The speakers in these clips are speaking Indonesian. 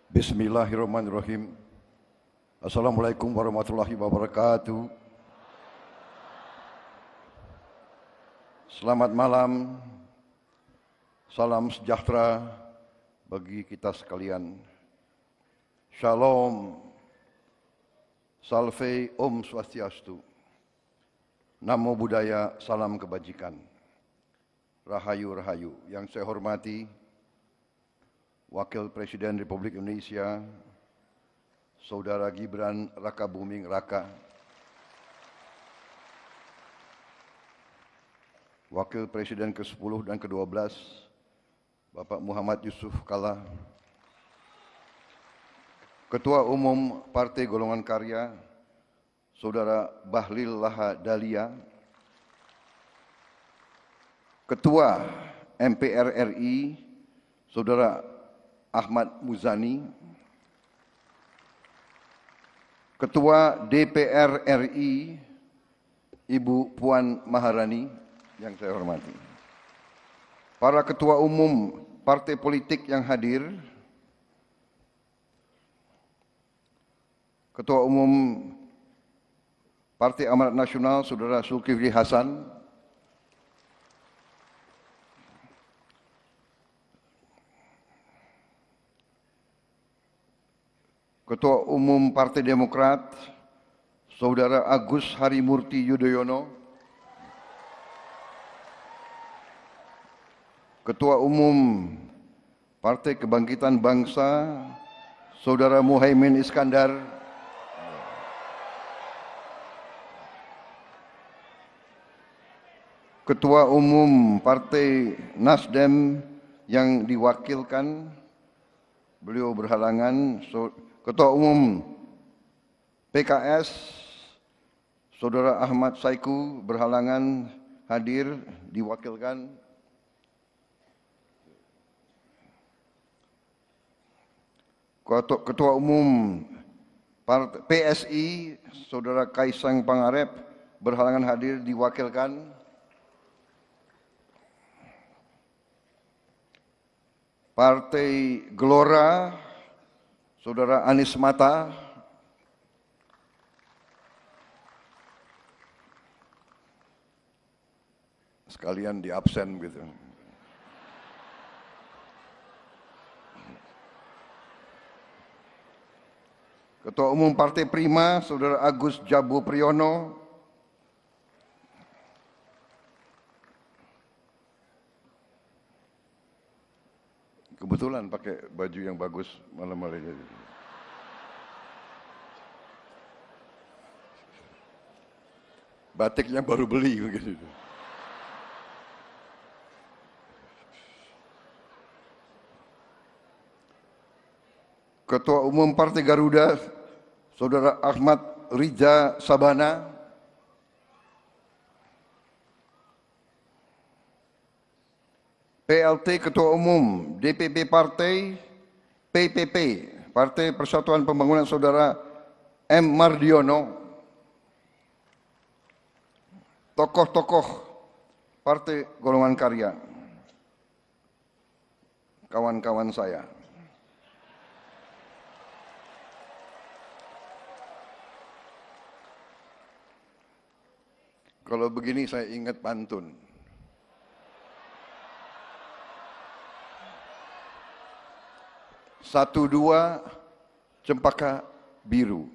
Bismillahirrahmanirrahim. Assalamualaikum warahmatullahi wabarakatuh. Selamat malam, salam sejahtera bagi kita sekalian. Shalom, salve, om swastiastu. Namo Buddhaya, salam kebajikan. Rahayu, rahayu. Yang saya hormati Wakil Presiden Republik Indonesia, Saudara Gibran Rakabuming Raka, Wakil Presiden ke-10 dan ke-12, Bapak Muhammad Yusuf Kalla, Ketua Umum Partai Golongan Karya, Saudara Bahlil Lahadalia, Ketua MPR RI, Saudara Ahmad Muzani, Ketua DPR RI, Ibu Puan Maharani yang saya hormati, para Ketua Umum Partai Politik yang hadir, Ketua Umum Partai Amanat Nasional, Saudara Zulkifli Hasan, Ketua Umum Partai Demokrat, Saudara Agus Harimurti Yudhoyono, Ketua Umum Partai Kebangkitan Bangsa, Saudara Muhaimin Iskandar, Ketua Umum Partai Nasdem yang diwakilkan, beliau berhalangan, Ketua Umum PKS, Saudara Ahmad Saiku berhalangan hadir, diwakilkan. Ketua Umum PSI, Saudara Kaisang Pangarep berhalangan hadir, diwakilkan. Partai Gelora, Saudara Anies Mata, sekalian di absen gitu. Ketua Umum Partai Prima, Saudara Agus Jabu Priyono, kebetulan pakai baju yang bagus malam hari ini. Batiknya baru beli begitu. Ketua Umum Partai Garuda, Saudara Ahmad Riza Sabana, PLT Ketua Umum DPP Partai PPP, Partai Persatuan Pembangunan, Saudara M. Mardiono, tokoh-tokoh Partai Golongan Karya, kawan-kawan saya. Kalau begini saya ingat pantun. Satu dua cempaka biru,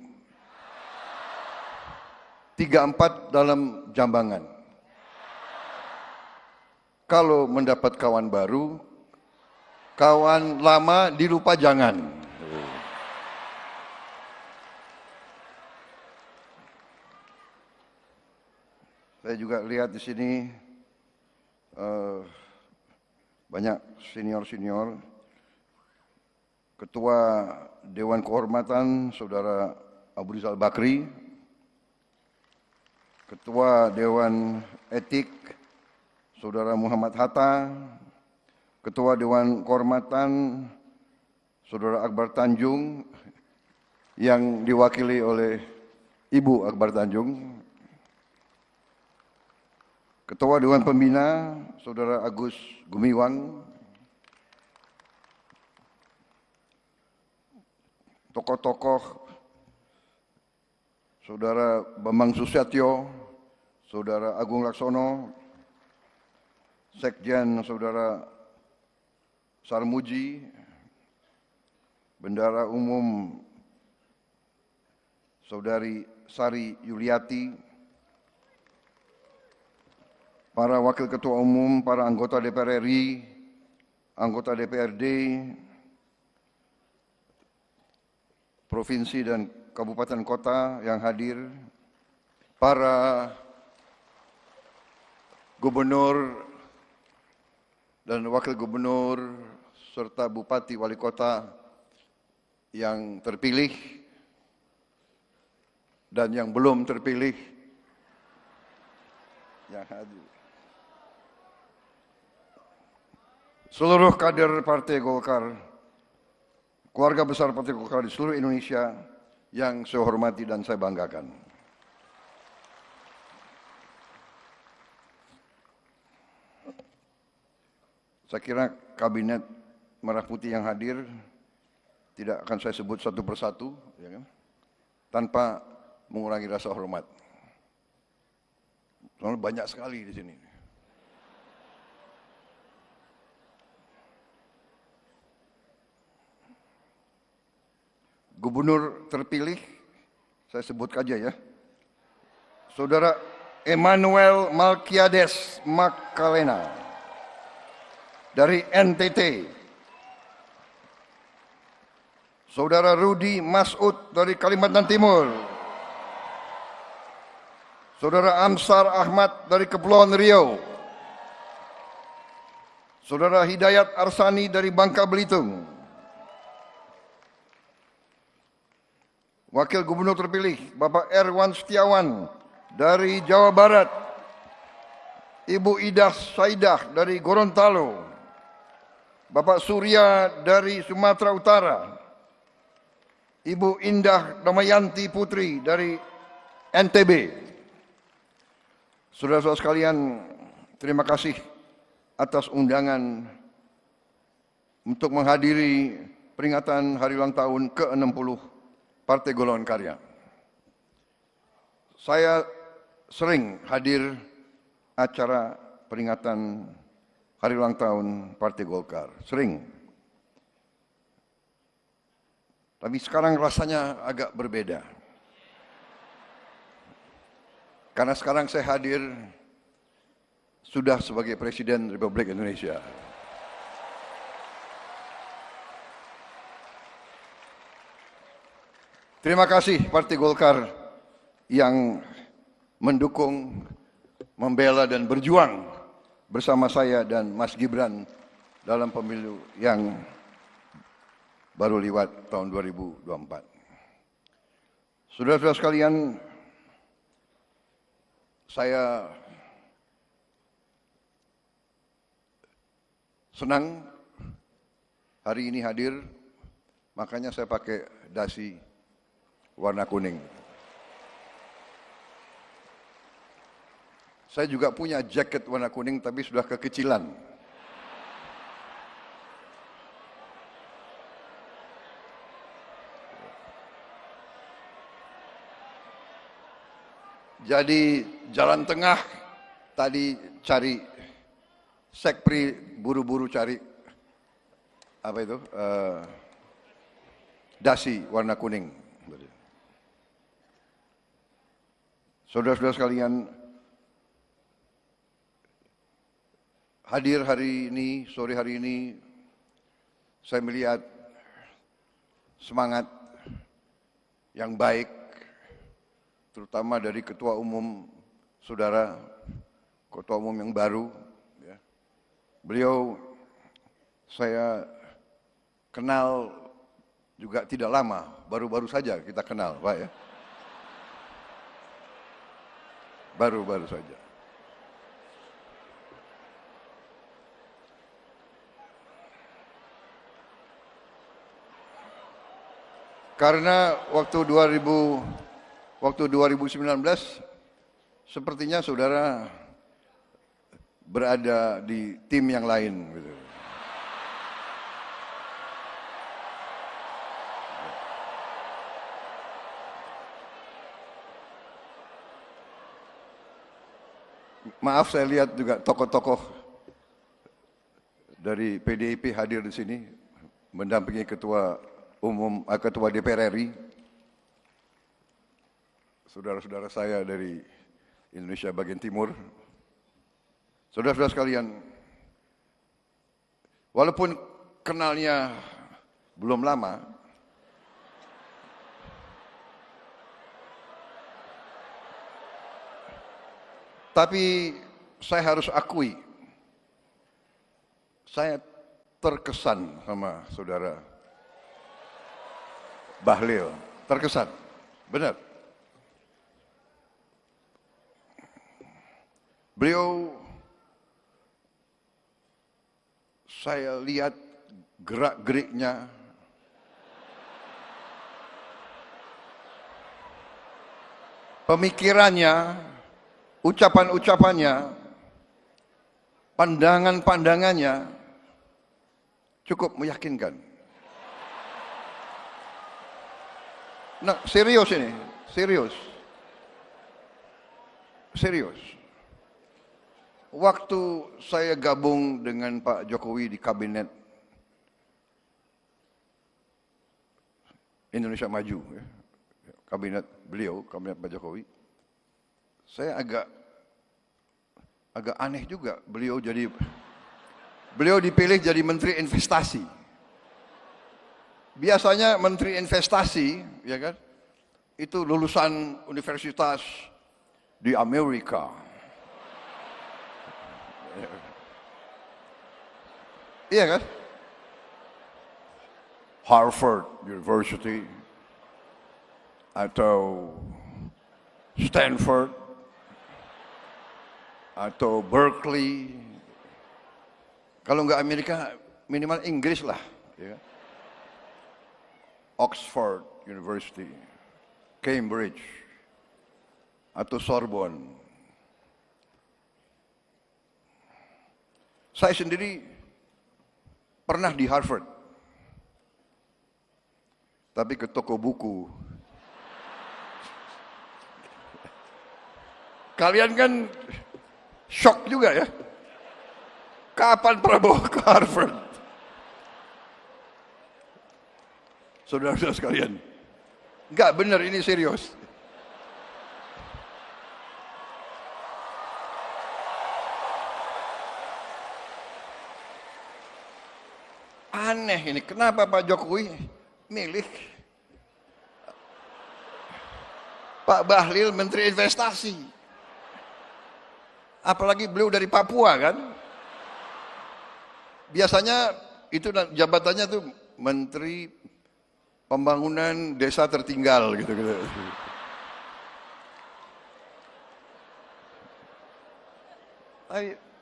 3-4 dalam jambangan. Kalau mendapat kawan baru, kawan lama dilupa jangan. Saya juga lihat di sini banyak senior-senior. Ketua Dewan Kehormatan, Saudara Abu Rizal Bakri, Ketua Dewan Etik, Saudara Muhammad Hatta, Ketua Dewan Kehormatan, Saudara Akbar Tanjung, yang diwakili oleh Ibu Akbar Tanjung, Ketua Dewan Pembina, Saudara Agus Gumiwang, tokoh-tokoh, Saudara Bambang Susatyo, Saudara Agung Laksono, Sekjen Saudara Sarmuji, Bendara Umum Saudari Sari Yuliati, para Wakil Ketua Umum, para anggota DPR RI, anggota DPRD, provinsi dan kabupaten kota yang hadir, para gubernur dan wakil gubernur serta bupati wali kota yang terpilih dan yang belum terpilih yang hadir. Seluruh kader Partai Golkar, keluarga besar Partai Golkar di seluruh Indonesia yang saya hormati dan saya banggakan. Saya kira kabinet Merah Putih yang hadir tidak akan saya sebut satu persatu, ya kan? Tanpa mengurangi rasa hormat. Soalnya banyak sekali di sini. Gubernur terpilih, saya sebut aja ya, Saudara Emmanuel Malkiades Makalena dari NTT, Saudara Rudi Masud dari Kalimantan Timur, Saudara Amsar Ahmad dari Kepulauan Riau, Saudara Hidayat Arsani dari Bangka Belitung, Wakil Gubernur terpilih Bapak Erwan Setiawan dari Jawa Barat, Ibu Idah Saidah dari Gorontalo, Bapak Surya dari Sumatera Utara, Ibu Indah Damayanti Putri dari NTB. Saudara-saudara sekalian, terima kasih atas undangan untuk menghadiri peringatan hari ulang tahun ke-60 Partai Golongan Karya. Saya sering hadir acara peringatan hari ulang tahun Partai Golkar, sering. Tapi sekarang rasanya agak berbeda. Karena sekarang saya hadir sudah sebagai Presiden Republik Indonesia. Terima kasih Partai Golkar yang mendukung, membela dan berjuang bersama saya dan Mas Gibran dalam pemilu yang baru lewat tahun 2024. Saudara-saudara sekalian, saya senang hari ini hadir, makanya saya pakai dasi warna kuning. Saya juga punya jaket warna kuning tapi sudah kekecilan. Jadi jalan tengah tadi cari sekpri, buru-buru cari apa itu dasi warna kuning. Saudara-saudara sekalian, hadir hari ini, sore hari ini, saya melihat semangat yang baik, terutama dari Ketua Umum, Saudara, Ketua Umum yang baru. Ya. Beliau saya kenal juga tidak lama, baru-baru saja kita kenal, Pak ya. Baru-baru saja. Karena waktu 2019 sepertinya saudara berada di tim yang lain gitu. Maaf saya lihat juga tokoh-tokoh dari PDIP hadir di sini mendampingi Ketua DPR RI, saudara-saudara saya dari Indonesia bagian timur. Saudara-saudara sekalian, walaupun kenalnya belum lama, tapi saya harus akui, saya terkesan sama saudara Bahlil, terkesan, benar. Beliau, saya lihat gerak-geriknya, pemikirannya, ucapan-ucapannya, pandangan-pandangannya cukup meyakinkan. Nah, serius ini, serius. Serius. Waktu saya gabung dengan Pak Jokowi di kabinet Indonesia Maju, ya, kabinet beliau, kabinet Pak Jokowi, saya agak aneh juga beliau dipilih jadi Menteri Investasi. Biasanya Menteri Investasi, ya kan, itu lulusan universitas di Amerika. Iya kan? Harvard University atau Stanford atau Berkeley. Kalau nggak Amerika, minimal Inggris lah. Ya. Oxford University, Cambridge, atau Sorbonne. Saya sendiri pernah di Harvard, tapi ke toko buku. Kalian kan shock juga ya. Kapan Prabowo ke Harvard? Saudara-saudara sekalian, enggak benar, ini serius. Aneh ini, kenapa Pak Jokowi milih Pak Bahlil Menteri Investasi? Apalagi beliau dari Papua kan? Biasanya itu jabatannya tuh Menteri Pembangunan Desa Tertinggal gitu-gitu.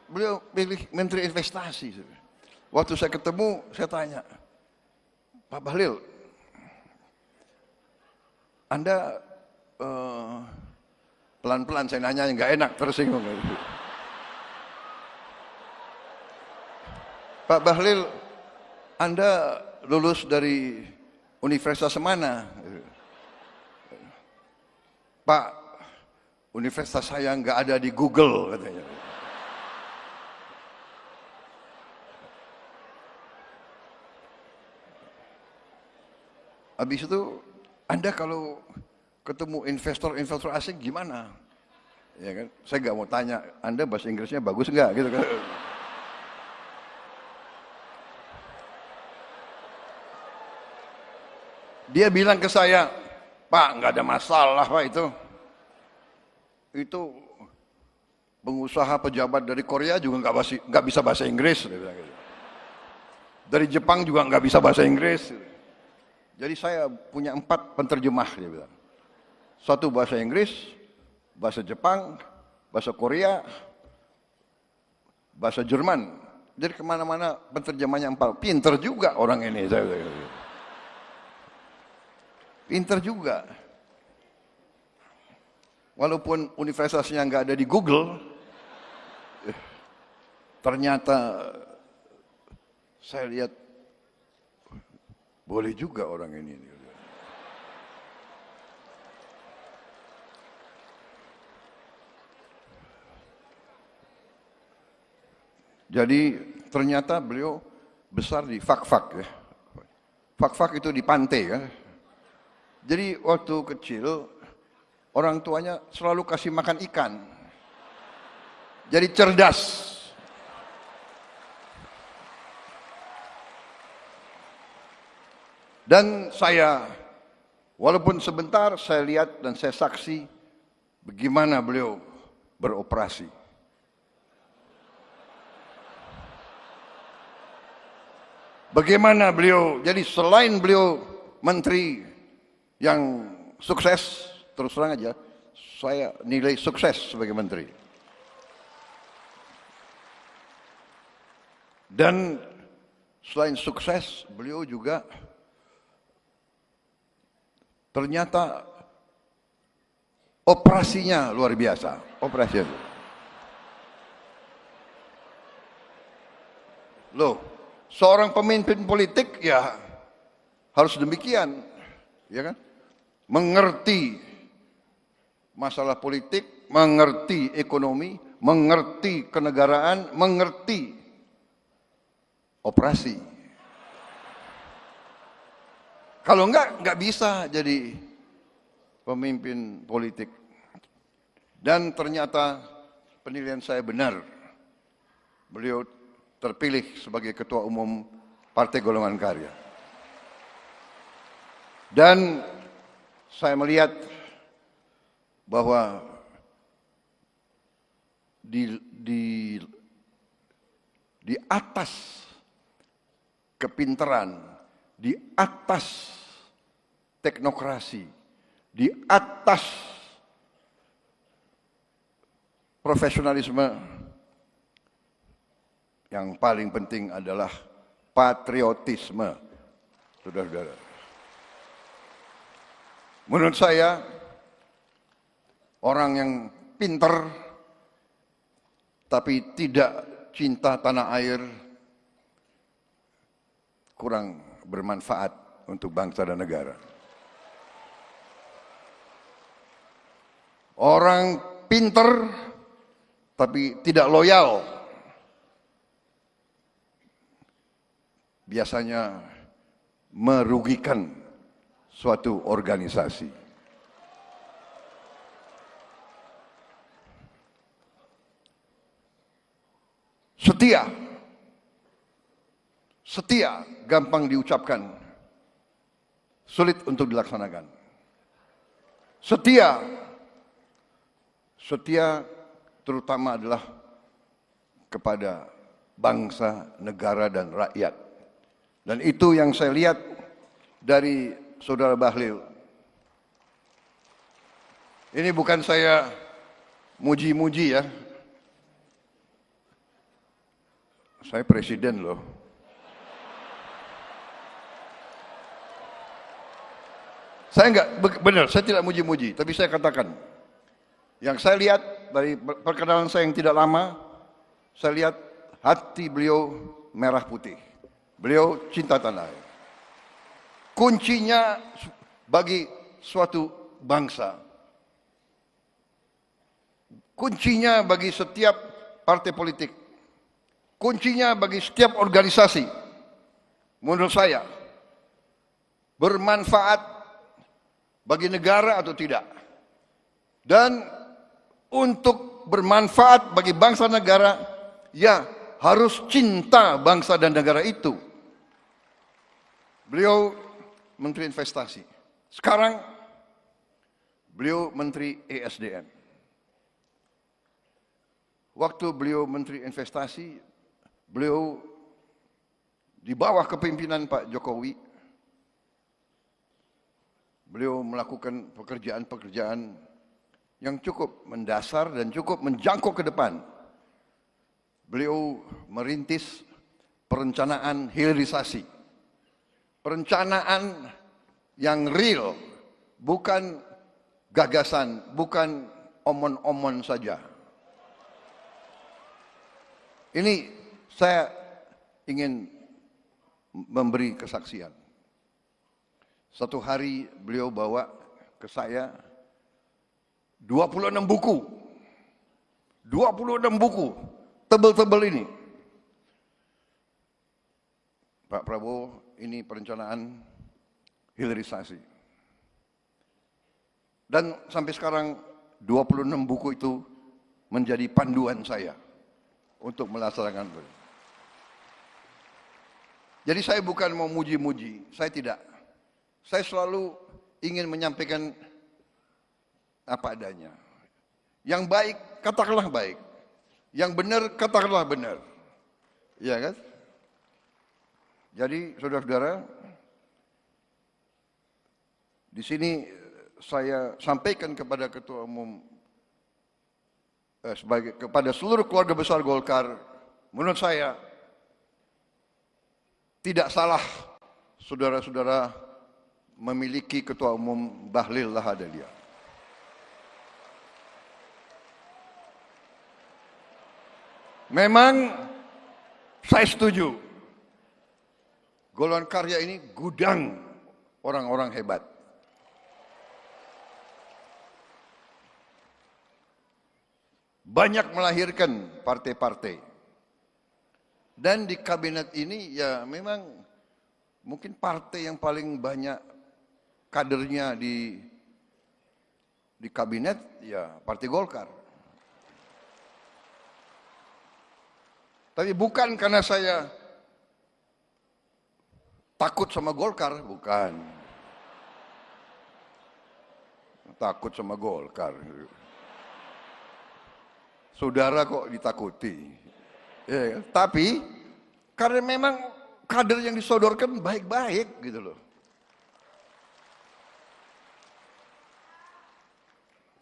Beliau pilih Menteri Investasi. Waktu saya ketemu, saya tanya, Pak Bahlil, Anda pelan-pelan saya nanya, nggak enak, tersinggung. Pak Bahlil, Anda lulus dari universitas mana? Pak, universitas saya nggak ada di Google, katanya. Habis itu, Anda kalau ketemu investor asing gimana? Ya kan? Saya nggak mau tanya, Anda bahasa Inggrisnya bagus nggak? Gitu kan? Dia bilang ke saya, Pak, nggak ada masalah Pak itu. Itu pengusaha pejabat dari Korea juga nggak bisa bahasa Inggris. Dia bilang gitu. Dari Jepang juga nggak bisa bahasa Inggris. Jadi saya punya 4 penterjemah, dia bilang. 1 bahasa Inggris, bahasa Jepang, bahasa Korea, bahasa Jerman. Jadi kemana-mana penterjemahnya 4. Pinter juga orang ini. Saya bilang gitu. Pinter juga. Walaupun universitasnya nggak ada di Google, ternyata saya lihat boleh juga orang ini. Jadi ternyata beliau besar di Fak-Fak ya. Fak-Fak itu di pantai kan. Jadi waktu kecil orang tuanya selalu kasih makan ikan. Jadi cerdas. Dan saya, walaupun sebentar, saya lihat dan saya saksi bagaimana beliau beroperasi. Bagaimana beliau, jadi selain beliau menteri yang sukses, terus terang aja, saya nilai sukses sebagai menteri. Dan selain sukses, beliau juga ternyata operasinya luar biasa. Operasinya. Loh, seorang pemimpin politik ya harus demikian, ya kan? Mengerti masalah politik, mengerti ekonomi, mengerti kenegaraan, mengerti operasi. Kalau enggak bisa jadi pemimpin politik. Dan ternyata penilaian saya benar. Beliau terpilih sebagai Ketua Umum Partai Golongan Karya. Dan saya melihat bahwa di atas kepintaran, di atas teknokrasi, di atas profesionalisme, yang paling penting adalah patriotisme, saudara-saudara. Menurut saya, orang yang pintar tapi tidak cinta tanah air kurang bermanfaat untuk bangsa dan negara. Orang pintar tapi tidak loyal biasanya merugikan suatu organisasi. Setia gampang diucapkan, sulit untuk dilaksanakan. Setia terutama adalah kepada bangsa, negara, dan rakyat. Dan itu yang saya lihat dari Saudara Bahlil. Ini bukan saya muji-muji ya. Saya presiden loh. Saya benar, saya tidak muji-muji, tapi saya katakan, yang saya lihat dari perkenalan saya yang tidak lama, saya lihat hati beliau merah putih. Beliau cinta tanah air. Kuncinya bagi suatu bangsa, kuncinya bagi setiap partai politik, kuncinya bagi setiap organisasi, menurut saya, bermanfaat bagi negara atau tidak. Dan untuk bermanfaat bagi bangsa negara, ya harus cinta bangsa dan negara itu. Beliau Menteri Investasi. Sekarang beliau Menteri ESDM. Waktu beliau Menteri Investasi, beliau di bawah kepemimpinan Pak Jokowi, beliau melakukan pekerjaan-pekerjaan yang cukup mendasar dan cukup menjangkau ke depan. Beliau merintis perencanaan hilirisasi. Perencanaan yang real, bukan gagasan, bukan omon-omon saja. Ini saya ingin memberi kesaksian. Satu hari beliau bawa ke saya 26 buku. 26 buku, tebel-tebel ini. Pak Prabowo, ini perencanaan hilirisasi. Dan sampai sekarang 26 buku itu menjadi panduan saya untuk melaksanakan. Jadi saya bukan mau muji-muji, saya tidak. Saya selalu ingin menyampaikan apa adanya. Yang baik, katakanlah baik. Yang benar, katakanlah benar. Ya kan? Jadi saudara-saudara, di sini saya sampaikan kepada Ketua Umum, kepada seluruh keluarga besar Golkar, menurut saya tidak salah saudara-saudara memiliki Ketua Umum Bahlil Lahadalia. Memang saya setuju, golongan karya ini gudang orang-orang hebat. Banyak melahirkan partai-partai. Dan di kabinet ini ya memang mungkin partai yang paling banyak kadernya di kabinet ya Partai Golkar. Tapi bukan karena saya takut sama Golkar, bukan. Takut sama Golkar. Saudara kok ditakuti. Ya, tapi karena memang kader yang disodorkan baik-baik gitu loh.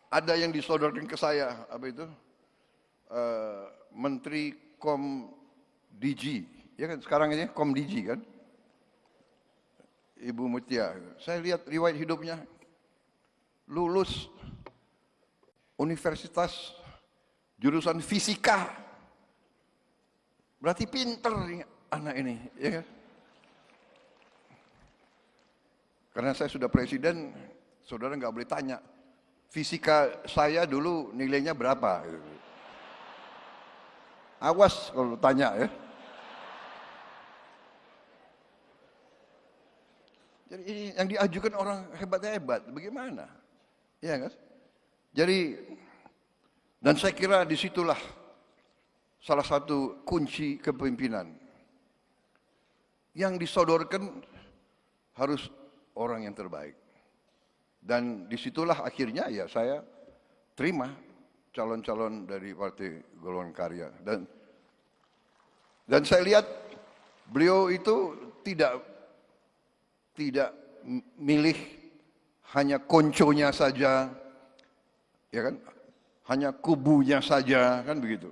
Ada yang disodorkan ke saya, apa itu? Menteri Komdigi, ya kan sekarang ini Komdigi kan, Ibu Mutia. Saya lihat riwayat hidupnya, lulus universitas jurusan fisika, berarti pinter nih anak ini, ya kan? Karena saya sudah presiden, saudara nggak boleh tanya, fisika saya dulu nilainya berapa? Awas kalau tanya ya. Jadi ini yang diajukan orang hebat-hebat, bagaimana? Ya kan? Jadi, dan saya kira disitulah salah satu kunci kepemimpinan. Yang disodorkan harus orang yang terbaik. Dan disitulah akhirnya ya saya terima calon-calon dari Partai Golongan Karya. Dan saya lihat beliau itu tidak milih hanya konconya saja, ya kan? Hanya kubunya saja, kan begitu.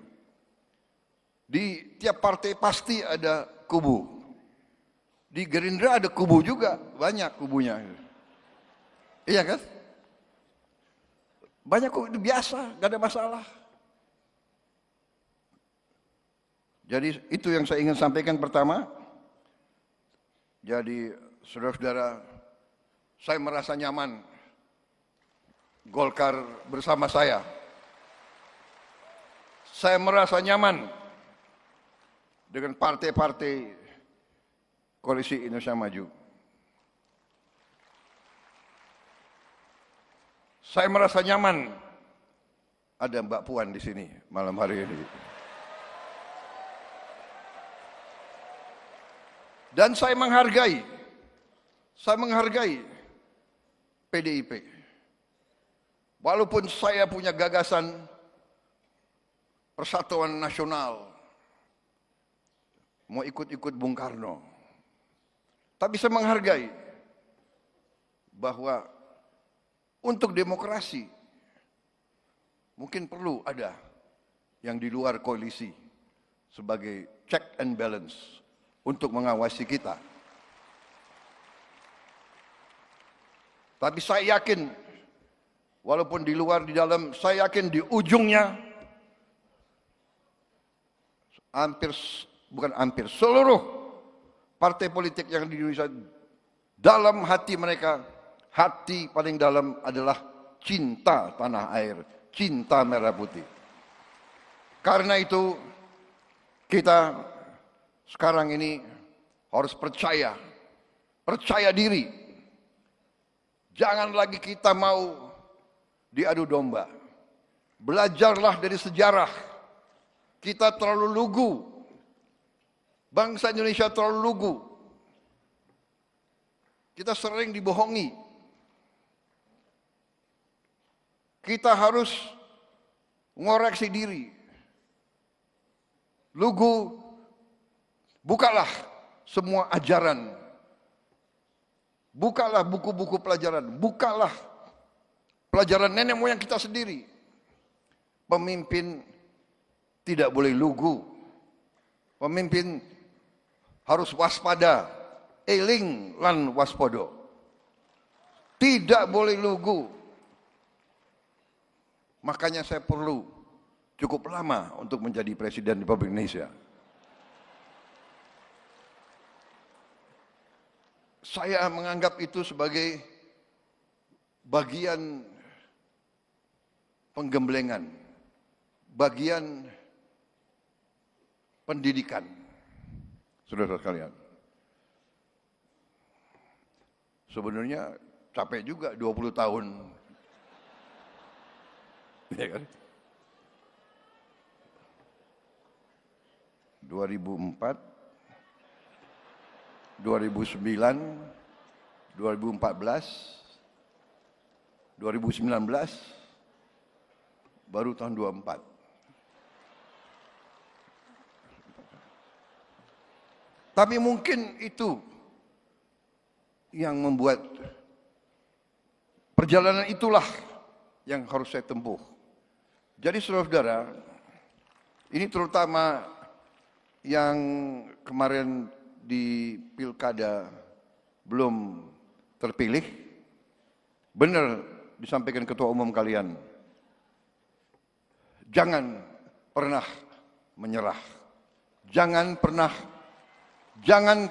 Di tiap partai pasti ada kubu. Di Gerindra ada kubu juga, banyak kubunya. Iya kan? Banyak kok, itu biasa, gak ada masalah. Jadi itu yang saya ingin sampaikan pertama. Jadi saudara-saudara, saya merasa nyaman Golkar bersama saya. Saya merasa nyaman dengan partai-partai Koalisi Indonesia Maju. Saya merasa nyaman ada Mbak Puan di sini malam hari ini. Dan saya menghargai PDIP. Walaupun saya punya gagasan persatuan nasional, mau ikut-ikut Bung Karno. Tapi saya menghargai bahwa untuk demokrasi, mungkin perlu ada yang di luar koalisi sebagai check and balance untuk mengawasi kita. Tapi saya yakin, walaupun di luar, di dalam, saya yakin di ujungnya, seluruh partai politik yang di Indonesia, dalam hati mereka, hati paling dalam adalah cinta tanah air, cinta merah putih. Karena itu kita sekarang ini harus percaya diri. Jangan lagi kita mau diadu domba. Belajarlah dari sejarah. Kita terlalu lugu. Bangsa Indonesia terlalu lugu. Kita sering dibohongi. Kita harus mengoreksi diri. Lugu, bukalah semua ajaran. Bukalah buku-buku pelajaran. Bukalah pelajaran nenek moyang kita sendiri. Pemimpin tidak boleh lugu. Pemimpin harus waspada. Eling lan waspodo. Tidak boleh lugu. Makanya saya perlu cukup lama untuk menjadi Presiden Republik Indonesia. Saya menganggap itu sebagai bagian penggemblengan, bagian pendidikan. Saudara sekalian, sebenarnya capek juga 20 tahun. Ya kan? 2004, 2009, 2014, 2019, baru tahun 24. Tapi mungkin itu yang membuat perjalanan itulah yang harus saya tempuh. Jadi saudara-saudara, ini terutama yang kemarin di pilkada belum terpilih, benar disampaikan ketua umum kalian, jangan pernah menyerah, jangan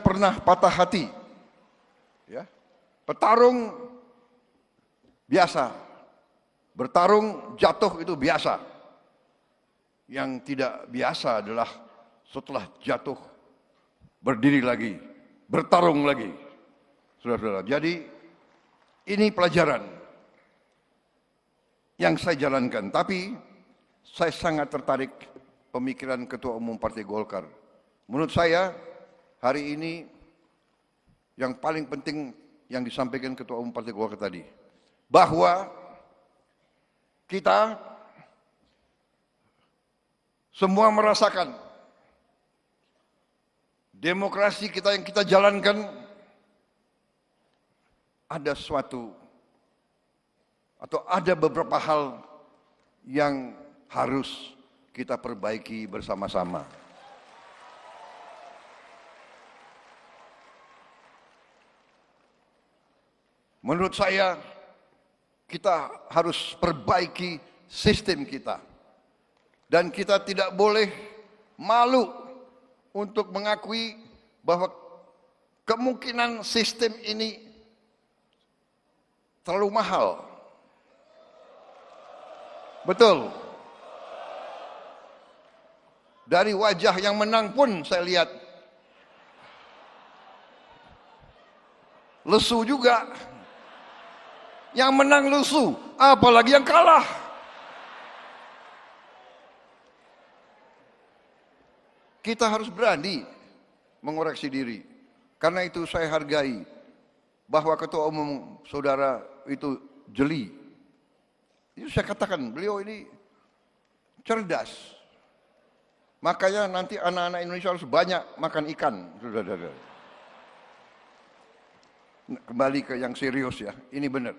pernah patah hati. Ya, petarung biasa, bertarung jatuh itu biasa. Yang tidak biasa adalah setelah jatuh berdiri lagi, bertarung lagi. Saudara-saudara, jadi ini pelajaran yang saya jalankan. Tapi saya sangat tertarik pemikiran Ketua Umum Partai Golkar. Menurut saya hari ini yang paling penting yang disampaikan Ketua Umum Partai Golkar tadi, bahwa kita semua merasakan demokrasi kita yang kita jalankan ada suatu atau ada beberapa hal yang harus kita perbaiki bersama-sama. Menurut saya kita harus perbaiki sistem kita. Dan kita tidak boleh malu untuk mengakui bahwa kemungkinan sistem ini terlalu mahal. Betul. Dari wajah yang menang pun saya lihat lesu juga. Yang menang lesu, apalagi yang kalah. Kita harus berani mengoreksi diri. Karena itu saya hargai bahwa Ketua Umum Saudara itu jeli. Itu saya katakan, beliau ini cerdas. Makanya nanti anak-anak Indonesia harus banyak makan ikan. Saudara-saudara. Kembali ke yang serius ya, ini benar.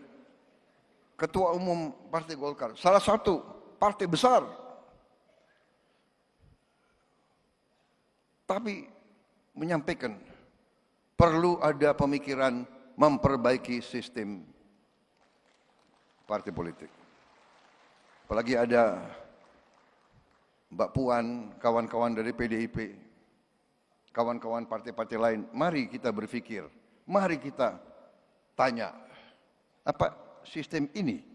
Ketua Umum Partai Golkar, salah satu partai besar. Tapi menyampaikan perlu ada pemikiran memperbaiki sistem partai politik. Apalagi ada Mbak Puan, kawan-kawan dari PDIP, kawan-kawan partai-partai lain. Mari kita berpikir, mari kita tanya, apa sistem ini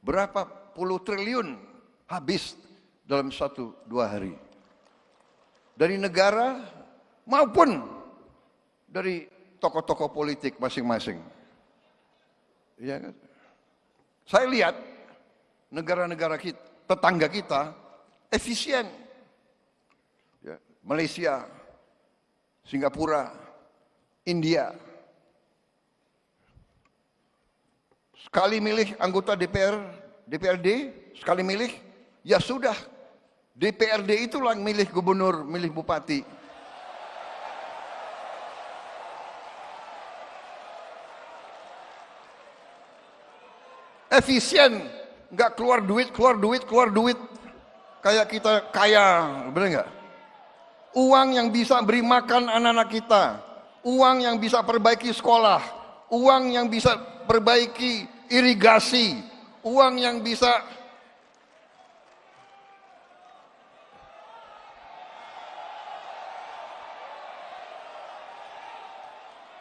berapa puluh triliun habis dalam 1-2 hari dari negara maupun dari tokoh-tokoh politik masing-masing. Ya kan? Saya lihat negara-negara kita, tetangga kita efisien. Ya, Malaysia, Singapura, India. Sekali milih anggota DPRD, sekali milih, ya sudah. DPRD itulah yang milih gubernur, milih bupati. Efisien, nggak keluar duit. Kayak kita kaya, bener nggak? Uang yang bisa beri makan anak-anak kita, uang yang bisa perbaiki sekolah, uang yang bisa perbaiki irigasi, uang yang bisa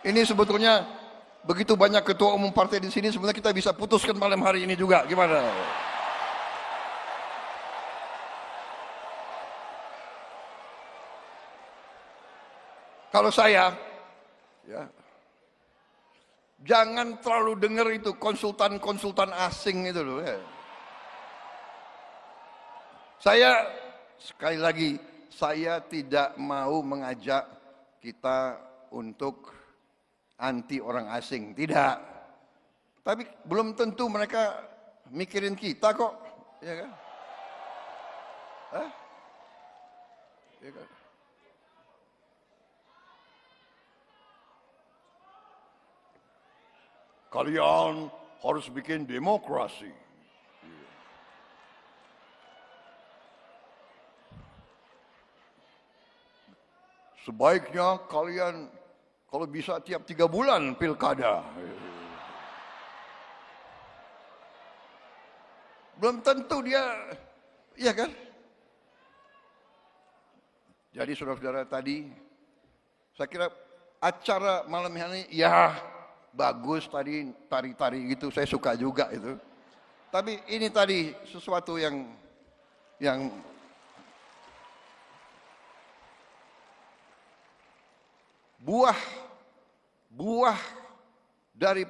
ini sebetulnya begitu banyak ketua umum partai di sini, sebenarnya kita bisa putuskan malam hari ini juga, gimana? Kalau saya, ya, jangan terlalu dengar itu konsultan asing itu loh. Ya. Saya sekali lagi, saya tidak mau mengajak kita untuk anti orang asing, tidak. Tapi belum tentu mereka mikirin kita kok, ya kan? Hah? Ya kan? Kalian harus bikin demokrasi. Sebaiknya kalian kalau bisa tiap 3 bulan pilkada. Belum tentu dia, iya kan? Jadi saudara-saudara tadi, saya kira acara malam ini ya bagus tadi, tari-tari gitu, saya suka juga itu. Tapi ini tadi sesuatu yang buah dari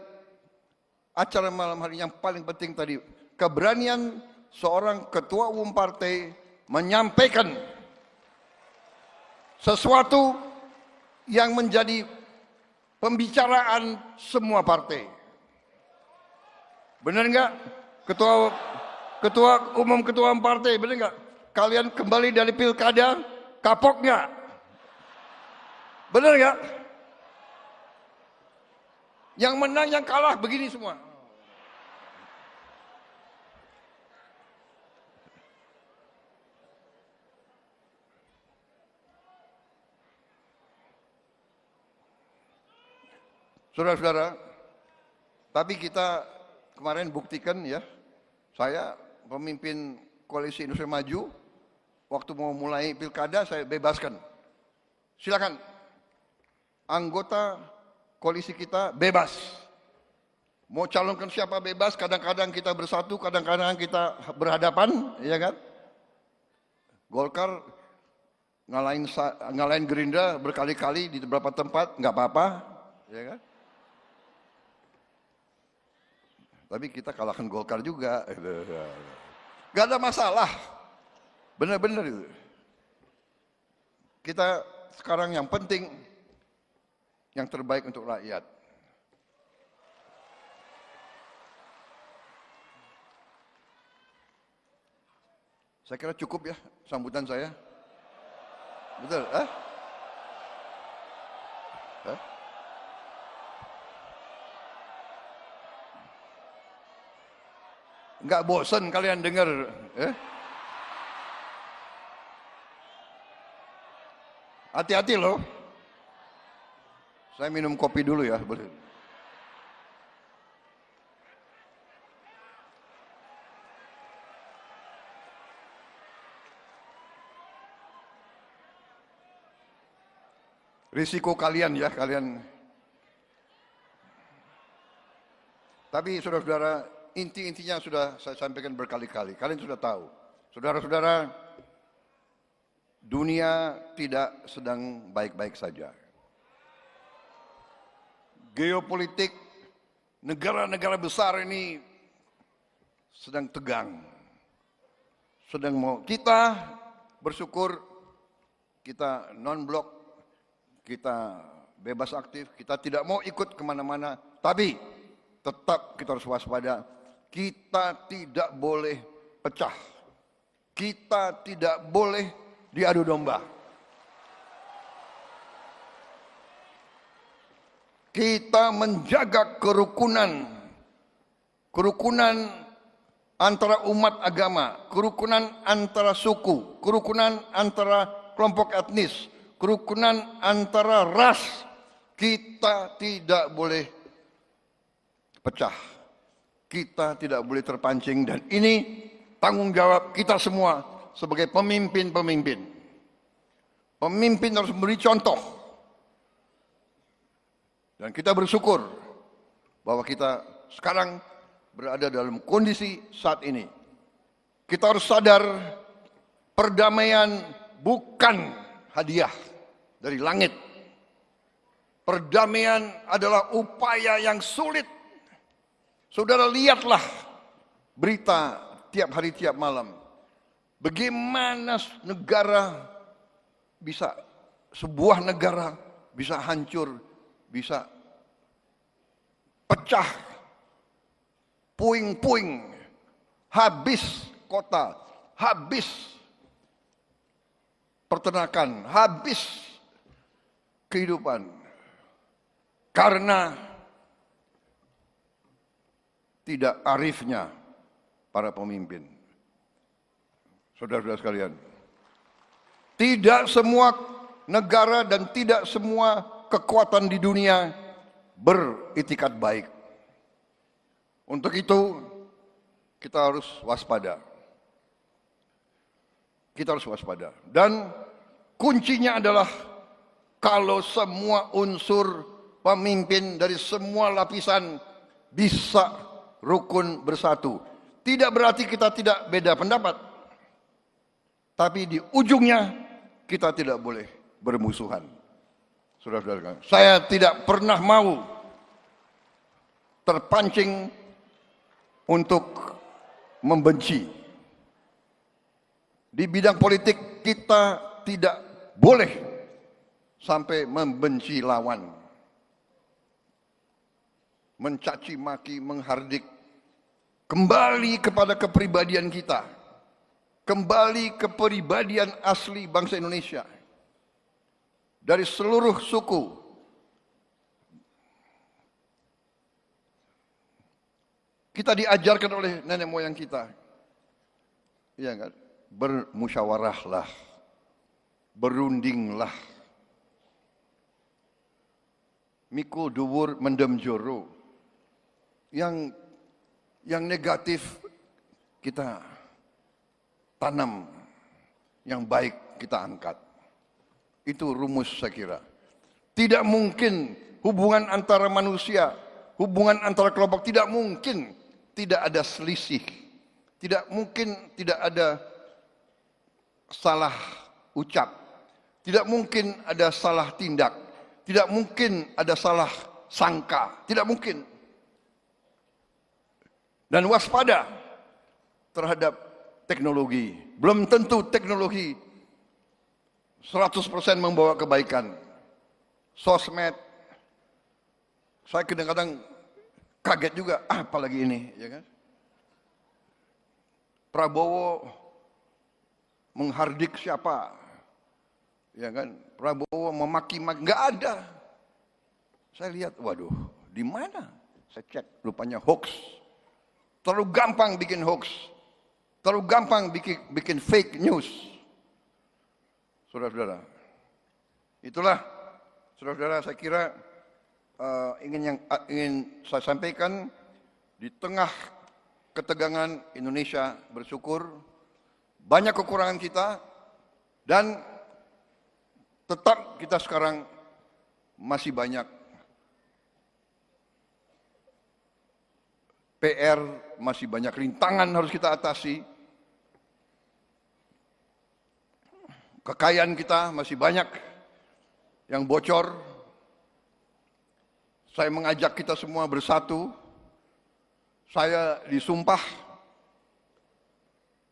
acara malam hari yang paling penting tadi, keberanian seorang ketua umum partai menyampaikan sesuatu yang menjadi pembicaraan semua partai. Benar nggak? Ketua umum partai, benar nggak? Kalian kembali dari pilkada, kapok nggak? Benar nggak? Yang menang, yang kalah, begini semua. Saudara-saudara, tapi kita kemarin buktikan ya, saya pemimpin Koalisi Indonesia Maju, waktu mau mulai pilkada saya bebaskan. Silakan, anggota koalisi kita bebas. Mau calonkan siapa bebas, kadang-kadang kita bersatu, kadang-kadang kita berhadapan, ya kan? Golkar ngalahin Gerindra berkali-kali di beberapa tempat, nggak apa-apa, ya kan? Tapi kita kalahkan Golkar juga. Gak ada masalah. Benar-benar itu. Kita sekarang yang penting, yang terbaik untuk rakyat. Saya kira cukup ya sambutan saya. Betul? Nggak bosan kalian dengar? Hati-hati loh. Saya minum kopi dulu ya, boleh. Risiko kalian ya, kalian. Tapi saudara-saudara, inti-intinya sudah saya sampaikan berkali-kali. Kalian sudah tahu. Saudara-saudara, dunia tidak sedang baik-baik saja. geopolitik negara-negara besar ini sedang tegang. Kita bersyukur kita non-blok, kita bebas aktif, kita tidak mau ikut kemana-mana, tapi tetap kita harus waspada. Kita tidak boleh pecah, kita tidak boleh diadu domba. Kita menjaga kerukunan antara umat agama, kerukunan antara suku, kerukunan antara kelompok etnis, kerukunan antara ras. Kita tidak boleh pecah, kita tidak boleh terpancing, dan ini tanggung jawab kita semua sebagai pemimpin. Pemimpin harus memberi contoh, dan kita bersyukur bahwa kita sekarang berada dalam kondisi saat ini. Kita harus sadar perdamaian bukan hadiah dari langit. Perdamaian adalah upaya yang sulit. Saudara lihatlah berita tiap hari tiap malam. Bagaimana sebuah negara bisa hancur, bisa pecah, puing-puing, habis kota, habis peternakan, habis kehidupan, karena tidak arifnya para pemimpin. Saudara-saudara sekalian, tidak semua negara dan tidak semua kekuatan di dunia beritikat baik. Untuk itu kita harus waspada. Dan kuncinya adalah kalau semua unsur pemimpin dari semua lapisan bisa rukun bersatu. Tidak berarti kita tidak beda pendapat, tapi di ujungnya kita tidak boleh bermusuhan. Saudara-saudara, saya tidak pernah mau terpancing untuk membenci. Di bidang politik kita tidak boleh sampai membenci lawan, mencaci maki, menghardik. Kembali kepada kepribadian kita, kembali ke kepribadian asli bangsa Indonesia. Dari seluruh suku, kita diajarkan oleh nenek moyang kita, ya kan? Bermusyawarahlah, berundinglah, mikul dhuwur mendem joro. Yang negatif kita tanam, yang baik kita angkat. Itu rumus saya kira. Tidak mungkin hubungan antara manusia, hubungan antara kelompok, tidak mungkin tidak ada selisih. Tidak mungkin tidak ada salah ucap. Tidak mungkin ada salah tindak. Tidak mungkin ada salah sangka. Tidak mungkin. Dan waspada terhadap teknologi. Belum tentu teknologi 100% membawa kebaikan. Sosmed, saya kadang-kadang kaget juga, apalagi ini, ya kan? Prabowo menghardik siapa, ya kan? Prabowo memaki-maki, nggak ada. Saya lihat, waduh, di mana? Saya cek, rupanya hoax. Terlalu gampang bikin hoax, terlalu gampang bikin fake news. Saudara-saudara, itulah, saudara-saudara, saya kira ingin saya sampaikan. Di tengah ketegangan, Indonesia bersyukur banyak kekurangan kita, dan tetap kita sekarang masih banyak PR, masih banyak rintangan harus kita atasi. Kekayaan kita masih banyak yang bocor. saya mengajak kita semua bersatu. Saya disumpah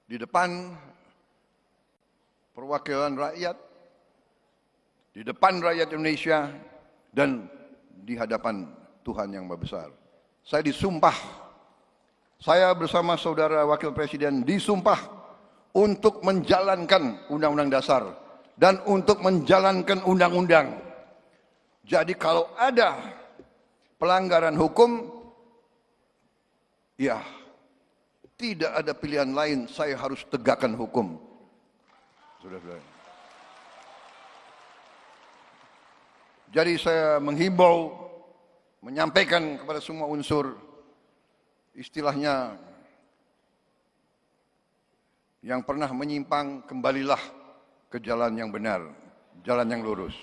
di depan perwakilan rakyat, di depan rakyat Indonesia, dan di hadapan Tuhan yang Maha Besar. Saya disumpah, saya bersama saudara Wakil Presiden disumpah untuk menjalankan Undang-Undang Dasar dan untuk menjalankan undang-undang. Jadi kalau ada pelanggaran hukum, ya tidak ada pilihan lain, saya harus tegakkan hukum. Saudara-saudara. Jadi saya menghimbau, menyampaikan kepada semua unsur, istilahnya yang pernah menyimpang, kembalilah ke jalan yang benar, jalan yang lurus.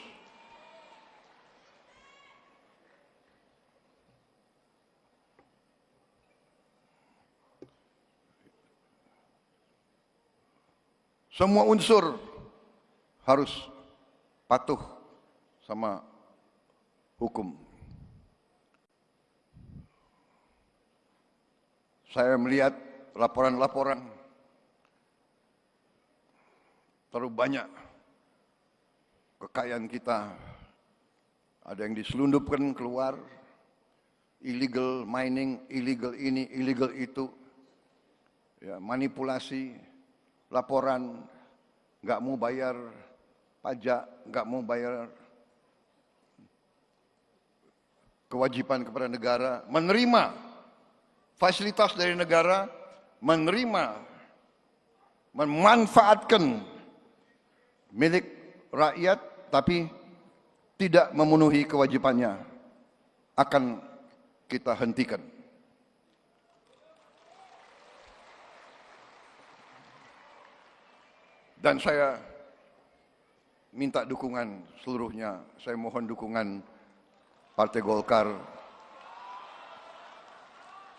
Semua unsur harus patuh sama hukum. Saya melihat laporan-laporan terlalu banyak kekayaan kita, ada yang diselundupkan keluar, illegal mining, illegal ini, illegal itu, ya, manipulasi, laporan, nggak mau bayar pajak, nggak mau bayar kewajiban kepada negara, menerima fasilitas dari negara, menerima, memanfaatkan milik rakyat, tapi tidak memenuhi kewajibannya, akan kita hentikan. Dan saya minta dukungan seluruhnya, saya mohon dukungan Partai Golkar,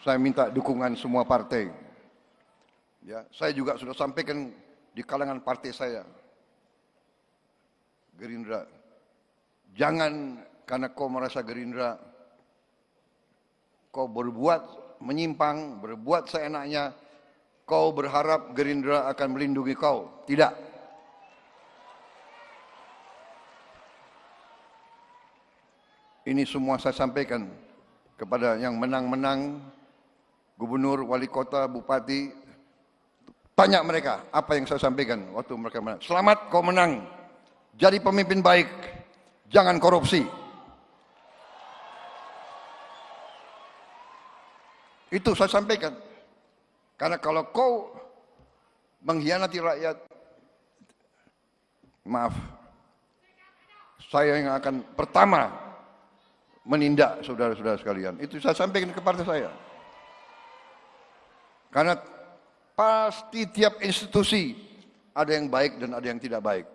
saya minta dukungan semua partai. Ya, saya juga sudah sampaikan di kalangan partai saya, Gerindra, jangan karena kau merasa Gerindra, kau berbuat menyimpang, berbuat seenaknya, kau berharap Gerindra akan melindungi kau. Tidak. Ini semua saya sampaikan kepada yang menang-menang, gubernur, wali kota, bupati. Tanya mereka apa yang saya sampaikan waktu mereka menang. Selamat kau menang, jadi pemimpin baik, jangan korupsi. Itu saya sampaikan. Karena kalau kau mengkhianati rakyat, maaf, saya yang akan pertama menindak saudara-saudara sekalian. Itu saya sampaikan ke partai saya. Karena pasti tiap institusi ada yang baik dan ada yang tidak baik.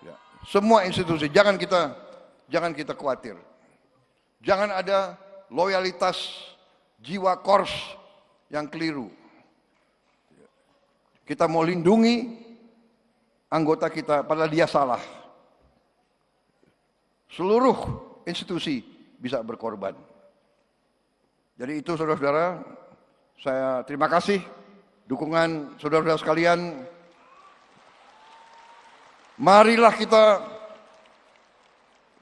Ya. Semua institusi, jangan kita khawatir. Jangan ada loyalitas jiwa kors yang keliru. Kita mau lindungi anggota kita, padahal dia salah. Seluruh institusi bisa berkorban. Jadi itu saudara-saudara, saya terima kasih dukungan saudara-saudara sekalian. Marilah kita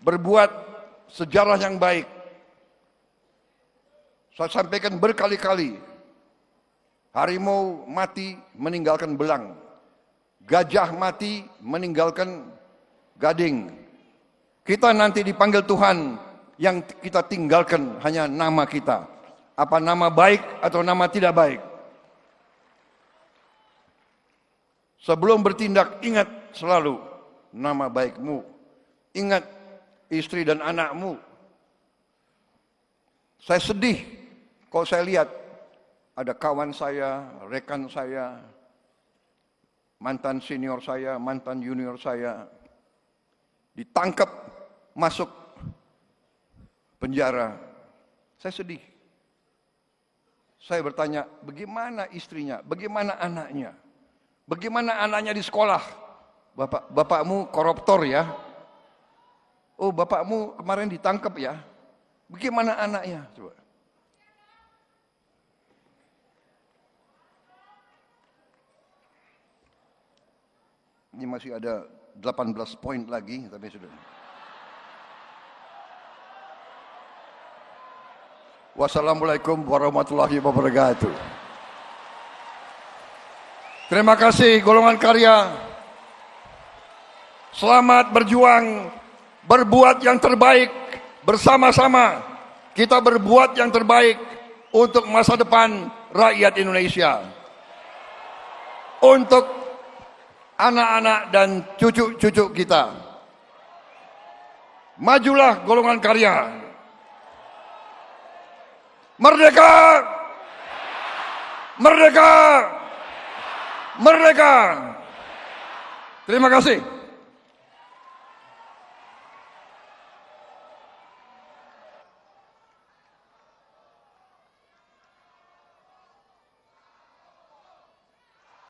berbuat sejarah yang baik. Saya sampaikan berkali-kali, harimau mati meninggalkan belang, gajah mati meninggalkan gading. Kita nanti dipanggil Tuhan, yang kita tinggalkan hanya nama kita. Apa nama baik atau nama tidak baik. Sebelum bertindak, ingat selalu nama baikmu. Ingat istri dan anakmu. Saya sedih kalau saya lihat ada kawan saya, rekan saya, mantan senior saya, mantan junior saya, ditangkap, masuk penjara. Saya sedih. Saya bertanya, bagaimana istrinya, bagaimana anaknya, bagaimana anaknya di sekolah? Bapakmu koruptor ya? Oh, bapakmu kemarin ditangkap ya? Bagaimana anaknya? Coba. Ini masih ada 18 poin lagi, tapi sudah. Wassalamualaikum warahmatullahi wabarakatuh. Terima kasih golongan karya. Selamat berjuang, berbuat yang terbaik bersama-sama. Kita berbuat yang terbaik untuk masa depan rakyat Indonesia. Untuk anak-anak dan cucu-cucu kita. Majulah golongan karya. Merdeka! Merdeka! Merdeka! Terima kasih.